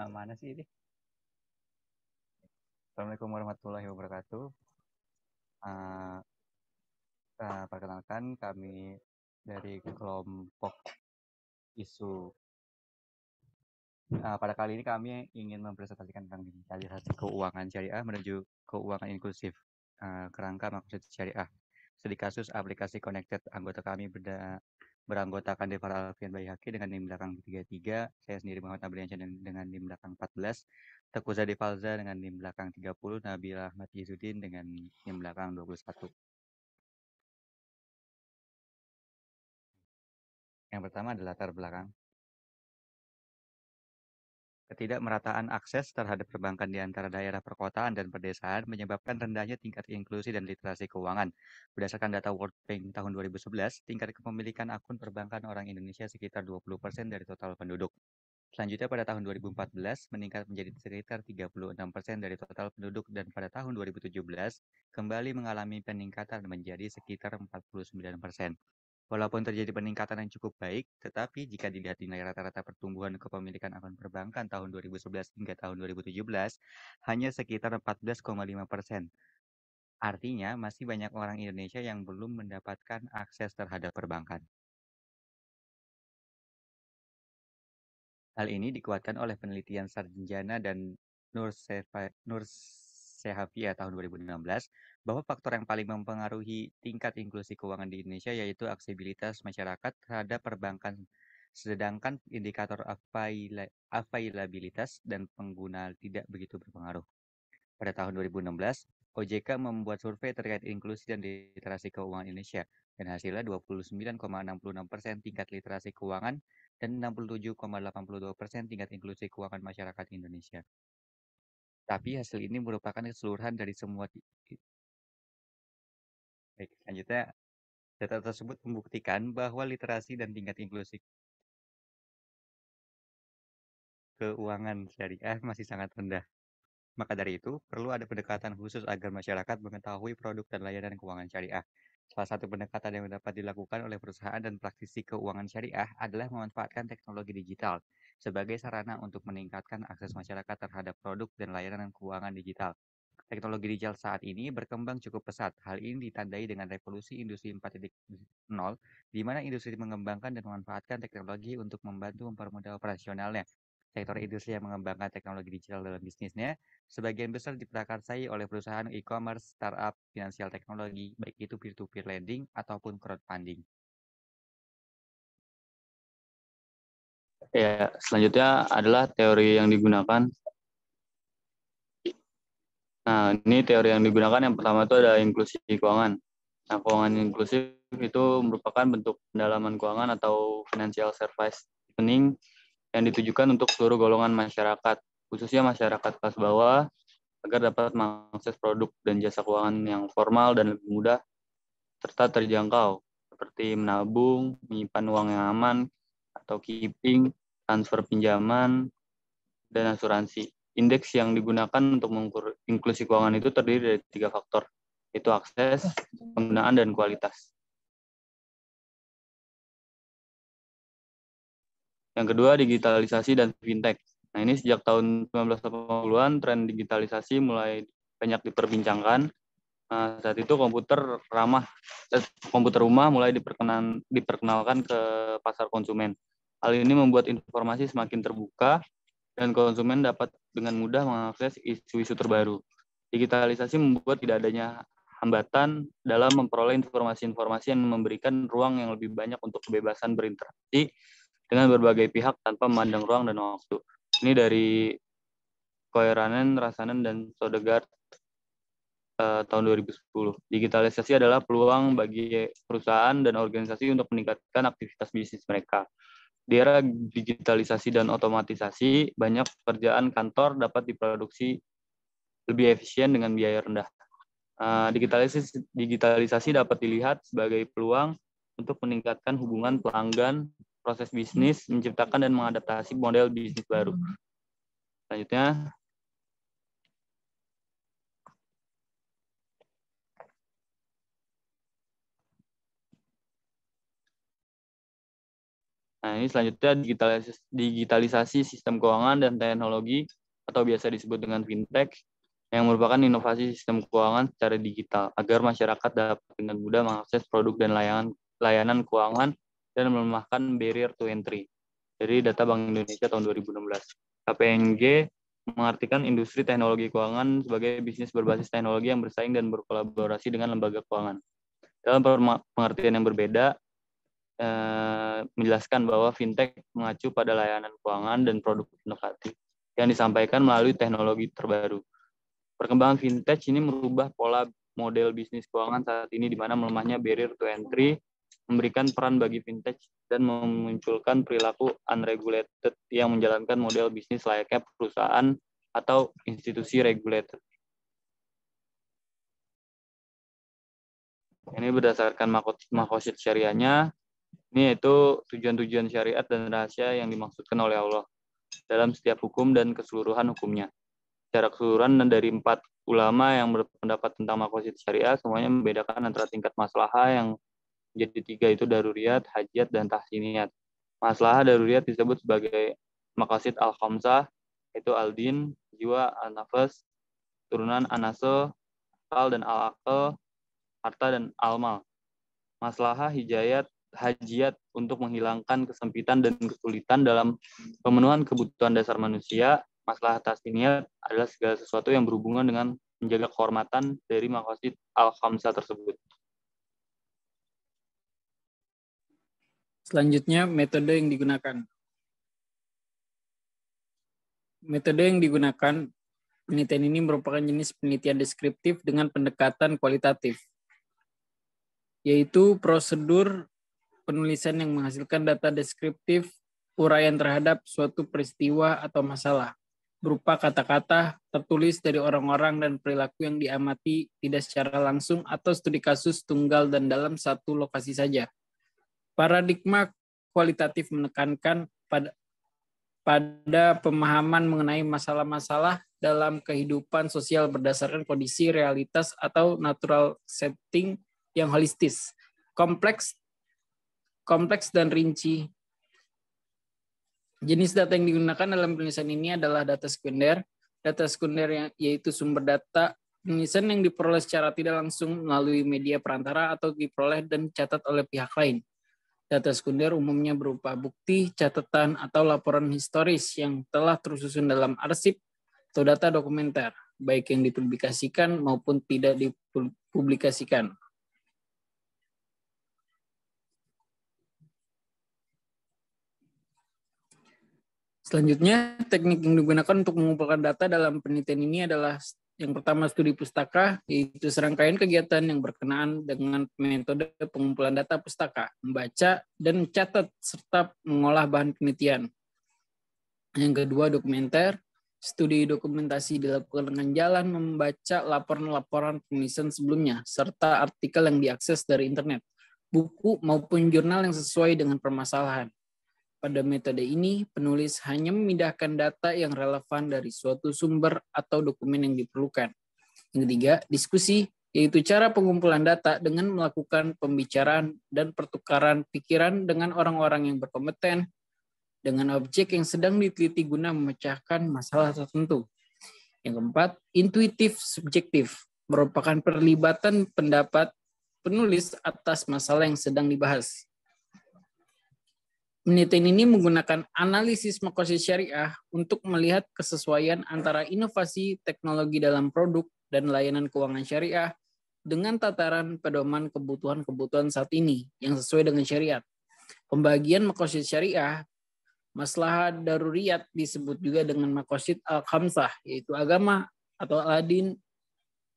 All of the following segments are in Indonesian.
Mana sih ini? Assalamualaikum warahmatullahi wabarakatuh. Uh, Perkenalkan kami dari kelompok isu. Pada kali ini kami ingin mempresentasikan tentang digitalisasi keuangan syariah menuju keuangan inklusif. Kerangka maksud syariah. Studi kasus aplikasi connected. Anggota kami beranggotakan Devar Alfian Bayhaqi dengan NIM belakang 33, saya sendiri Muhammad Nabriansyah dengan NIM belakang 14, Teguh Zadi Falza dengan NIM belakang 30, Nabila Ahmad Izzuddin dengan NIM belakang 21. Yang pertama adalah latar belakang. Ketidakmerataan akses terhadap perbankan di antara daerah perkotaan dan pedesaan menyebabkan rendahnya tingkat inklusi dan literasi keuangan. Berdasarkan data World Bank tahun 2011, tingkat kepemilikan akun perbankan orang Indonesia sekitar 20% dari total penduduk. Selanjutnya pada tahun 2014 meningkat menjadi sekitar 36% dari total penduduk dan pada tahun 2017 kembali mengalami peningkatan menjadi sekitar 49%. Walaupun terjadi peningkatan yang cukup baik, tetapi jika dilihat nilai rata-rata pertumbuhan kepemilikan akun perbankan tahun 2011 hingga tahun 2017 hanya sekitar 14,5%. Artinya masih banyak orang Indonesia yang belum mendapatkan akses terhadap perbankan. Hal ini dikuatkan oleh penelitian Sarjana dan Nur Sehavia tahun 2016 bahwa faktor yang paling mempengaruhi tingkat inklusi keuangan di Indonesia yaitu aksesibilitas masyarakat terhadap perbankan, sedangkan indikator availabilitas dan pengguna tidak begitu berpengaruh. Pada tahun 2016, OJK membuat survei terkait inklusi dan literasi keuangan Indonesia, dan hasilnya 29,66% tingkat literasi keuangan dan 67,82% tingkat inklusi keuangan masyarakat Indonesia. Tapi hasil ini merupakan keseluruhan dari semua. Baik, selanjutnya, data tersebut membuktikan bahwa literasi dan tingkat inklusi keuangan syariah masih sangat rendah. Maka dari itu, perlu ada pendekatan khusus agar masyarakat mengetahui produk dan layanan keuangan syariah. Salah satu pendekatan yang dapat dilakukan oleh perusahaan dan praktisi keuangan syariah adalah memanfaatkan teknologi digital sebagai sarana untuk meningkatkan akses masyarakat terhadap produk dan layanan keuangan digital. Teknologi digital saat ini berkembang cukup pesat. Hal ini ditandai dengan revolusi industri 4.0, di mana industri mengembangkan dan memanfaatkan teknologi untuk membantu mempermudah operasionalnya. Sektor industri yang mengembangkan teknologi digital dalam bisnisnya, sebagian besar diprakarsai oleh perusahaan e-commerce, startup, finansial teknologi, baik itu peer-to-peer lending ataupun crowdfunding. Ya, selanjutnya adalah teori yang digunakan. Nah, ini teori yang digunakan yang pertama itu ada inklusi keuangan. Nah, keuangan inklusif itu merupakan bentuk pendalaman keuangan atau financial service deepening yang ditujukan untuk seluruh golongan masyarakat, khususnya masyarakat kelas bawah, agar dapat mengakses produk dan jasa keuangan yang formal dan lebih mudah serta terjangkau, seperti menabung, menyimpan uang yang aman, atau keeping, transfer pinjaman, dan asuransi. Indeks yang digunakan untuk mengukur inklusi keuangan itu terdiri dari 3 faktor, yaitu akses, penggunaan, dan kualitas. Yang kedua, digitalisasi dan fintech. Nah, ini sejak tahun 1980-an, tren digitalisasi mulai banyak diperbincangkan. Nah, saat itu komputer rumah mulai diperkenalkan ke pasar konsumen. Hal ini membuat informasi semakin terbuka dan konsumen dapat dengan mudah mengakses isu-isu terbaru. Digitalisasi membuat tidak adanya hambatan dalam memperoleh informasi-informasi yang memberikan ruang yang lebih banyak untuk kebebasan berinteraksi dengan berbagai pihak tanpa memandang ruang dan waktu. Ini dari Koiranen, Rasanen, dan Sodegaard tahun 2010. Digitalisasi adalah peluang bagi perusahaan dan organisasi untuk meningkatkan aktivitas bisnis mereka. Di era digitalisasi dan otomatisasi, banyak pekerjaan kantor dapat diproduksi lebih efisien dengan biaya rendah. Digitalisasi dapat dilihat sebagai peluang untuk meningkatkan hubungan pelanggan, proses bisnis, menciptakan dan mengadaptasi model bisnis baru. Selanjutnya, Nah, ini selanjutnya digitalisasi sistem keuangan dan teknologi atau biasa disebut dengan fintech yang merupakan inovasi sistem keuangan secara digital agar masyarakat dapat dengan mudah mengakses produk dan layanan keuangan dan melemahkan barrier to entry. Dari data Bank Indonesia tahun 2016. KPMG mengartikan industri teknologi keuangan sebagai bisnis berbasis teknologi yang bersaing dan berkolaborasi dengan lembaga keuangan. Dalam pengertian yang berbeda, menjelaskan bahwa fintech mengacu pada layanan keuangan dan produk inovatif yang disampaikan melalui teknologi terbaru. Perkembangan fintech ini merubah pola model bisnis keuangan saat ini di mana melemahnya barrier to entry memberikan peran bagi fintech dan memunculkan perilaku unregulated yang menjalankan model bisnis layaknya perusahaan atau institusi regulated. Ini berdasarkan makosid syariahnya, ini yaitu tujuan-tujuan syariat dan rahasia yang dimaksudkan oleh Allah dalam setiap hukum dan keseluruhan hukumnya. Secara keseluruhan dari 4 ulama yang berpendapat tentang makosid syariah, semuanya membedakan antara tingkat maslahah yang menjadi 3 itu daruriyat, hajat, dan tahsiniyat. Maslahah daruriyat disebut sebagai maqasid al-khamsah, yaitu al-din, jiwa, al-nafas, turunan anase, akal dan al-aql, harta dan al-mal. Maslahah hajiat untuk menghilangkan kesempitan dan kesulitan dalam pemenuhan kebutuhan dasar manusia. Maslahah tahsiniyat adalah segala sesuatu yang berhubungan dengan menjaga kehormatan dari maqasid al-khamsah tersebut. Selanjutnya, metode yang digunakan. Metode yang digunakan penelitian ini merupakan jenis penelitian deskriptif dengan pendekatan kualitatif, yaitu prosedur penulisan yang menghasilkan data deskriptif uraian terhadap suatu peristiwa atau masalah, berupa kata-kata tertulis dari orang-orang dan perilaku yang diamati tidak secara langsung atau studi kasus tunggal dan dalam satu lokasi saja. Paradigma kualitatif menekankan pada pemahaman mengenai masalah-masalah dalam kehidupan sosial berdasarkan kondisi realitas atau natural setting yang holistis, kompleks dan rinci. Jenis data yang digunakan dalam penulisan ini adalah data sekunder. Data sekunder yaitu sumber data penulisan yang diperoleh secara tidak langsung melalui media perantara atau diperoleh dan dicatat oleh pihak lain. Data sekunder umumnya berupa bukti, catatan, atau laporan historis yang telah tersusun dalam arsip atau data dokumenter, baik yang dipublikasikan maupun tidak dipublikasikan. Selanjutnya, teknik yang digunakan untuk mengumpulkan data dalam penelitian ini adalah yang pertama studi pustaka, yaitu serangkaian kegiatan yang berkenaan dengan metode pengumpulan data pustaka, membaca dan mencatat serta mengolah bahan penelitian. Yang kedua, dokumenter. Studi dokumentasi dilakukan dengan jalan membaca laporan-laporan penulisan sebelumnya, serta artikel yang diakses dari internet, buku maupun jurnal yang sesuai dengan permasalahan. Pada metode ini, penulis hanya memindahkan data yang relevan dari suatu sumber atau dokumen yang diperlukan. Yang ketiga, diskusi, yaitu cara pengumpulan data dengan melakukan pembicaraan dan pertukaran pikiran dengan orang-orang yang berkompeten dengan objek yang sedang diteliti guna memecahkan masalah tertentu. Yang keempat, intuitif subjektif, merupakan perlibatan pendapat penulis atas masalah yang sedang dibahas. Penelitian ini menggunakan analisis makosid syariah untuk melihat kesesuaian antara inovasi teknologi dalam produk dan layanan keuangan syariah dengan tataran pedoman kebutuhan-kebutuhan saat ini yang sesuai dengan syariat. Pembagian makosid syariah, maslahah daruriyat disebut juga dengan makosid al-khamsah, yaitu agama atau al-din,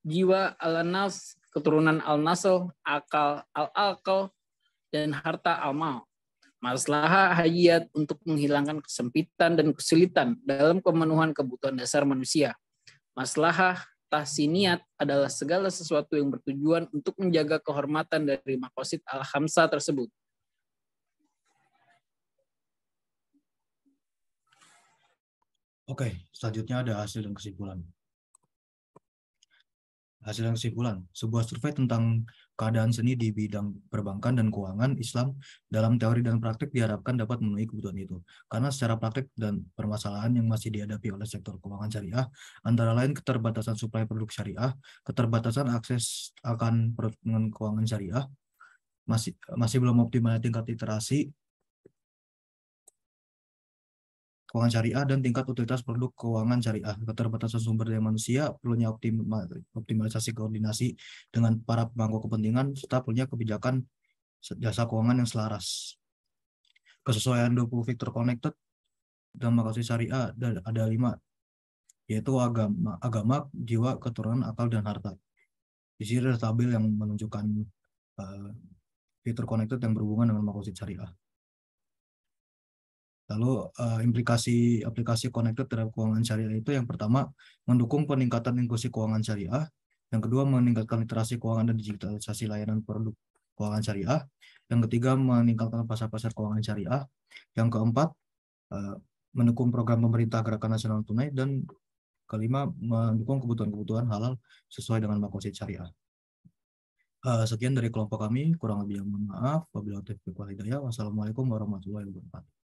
jiwa al-nafs, keturunan al-nasl, akal al-aql, dan harta al-mal. Maslahah hajat untuk menghilangkan kesempitan dan kesulitan dalam pemenuhan kebutuhan dasar manusia. Maslahah tahsiniyat adalah segala sesuatu yang bertujuan untuk menjaga kehormatan dari makosid al-khamsah tersebut. Oke, selanjutnya ada hasil dan kesimpulan. Hasil dan kesimpulan, sebuah survei tentang keadaan seni di bidang perbankan dan keuangan Islam dalam teori dan praktik diharapkan dapat memenuhi kebutuhan itu. Karena secara praktik dan permasalahan yang masih dihadapi oleh sektor keuangan syariah, antara lain keterbatasan suplai produk syariah, keterbatasan akses akan produk keuangan syariah, masih belum optimal tingkat literasi keuangan syariah dan tingkat utilitas produk keuangan syariah, keterbatasan sumber daya manusia, perlunya optimalisasi koordinasi dengan para pemangku kepentingan, serta perlunya kebijakan jasa keuangan yang selaras. Kesesuaian 20 faktor connected dalam makasih syariah ada 5, yaitu agama, jiwa, keturunan, akal, dan harta. Di sini ada tabel yang menunjukkan fitur connected yang berhubungan dengan makosid syariah. Lalu implikasi aplikasi connected terhadap keuangan syariah itu yang pertama mendukung peningkatan inklusi keuangan syariah, yang kedua meningkatkan literasi keuangan dan digitalisasi layanan produk keuangan syariah, yang ketiga meningkatkan pasar-pasar keuangan syariah, yang keempat mendukung program pemerintah gerakan nasional tunai, dan kelima mendukung kebutuhan-kebutuhan halal sesuai dengan makosid syariah. Sekian dari kelompok kami, kurang lebih yang mohon maaf. Wabillahi taufiq wal hidayah. Wassalamualaikum warahmatullahi wabarakatuh.